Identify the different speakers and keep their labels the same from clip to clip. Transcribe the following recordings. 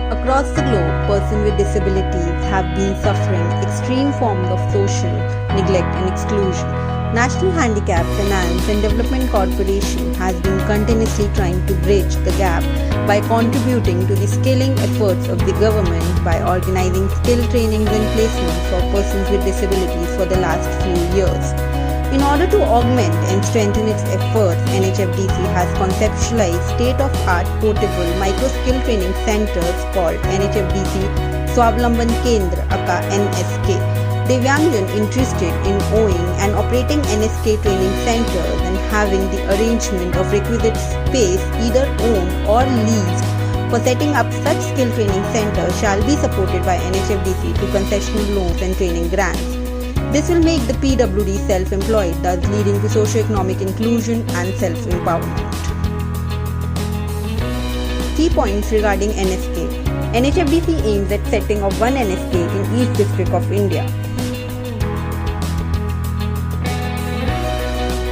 Speaker 1: Across the globe, persons with disabilities have been suffering extreme forms of social neglect and exclusion. National Handicap Finance and Development Corporation has been continuously trying to bridge the gap by contributing to the skilling efforts of the government by organizing skill trainings and placements for persons with disabilities for the last few years. In order to augment and strengthen its efforts, NHFDC has conceptualized state-of-art portable micro-skill training centers called NHFDC Swavlamban Kendra aka NSK. Divyangjan interested in owning and operating NSK training centers and having the arrangement of requisite space either owned or leased for setting up such skill training centers shall be supported by NHFDC through concessional loans and training grants. This will make the PWD self-employed, thus leading to socio-economic inclusion and self-empowerment. Key points regarding NSK. NHFDC aims at setting up one NSK in each district of India.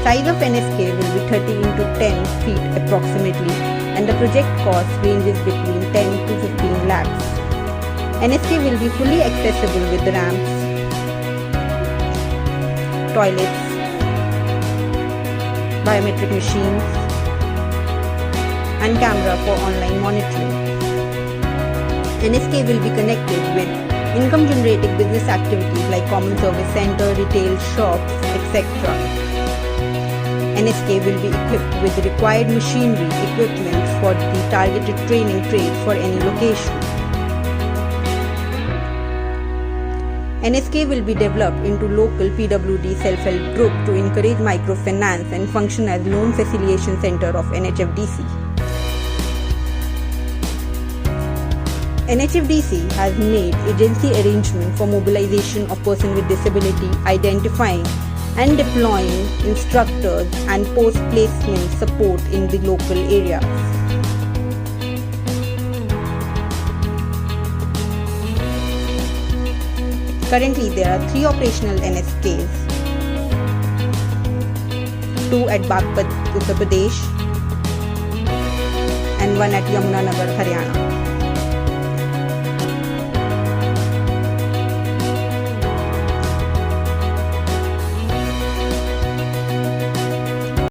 Speaker 1: Size of NSK will be 30 into 10 feet approximately, and the project cost ranges between 10 to 15 lakhs. NSK will be fully accessible with ramps, toilets, biometric machines, and camera for online monitoring. NSK will be connected with income-generating business activities like common service center, retail shops, etc. NSK will be equipped with the required machinery, equipment for the targeted training trade for any location. NSK will be developed into local PWD self-help group to encourage microfinance and function as loan facilitation center of NHFDC. NHFDC has made agency arrangement for mobilization of persons with disability, identifying and deploying instructors and post-placement support in the local areas. Currently, there are 3 operational NSKs, 2 at Bagpat, Uttar Pradesh, and 1 at Yamunanagar, Haryana.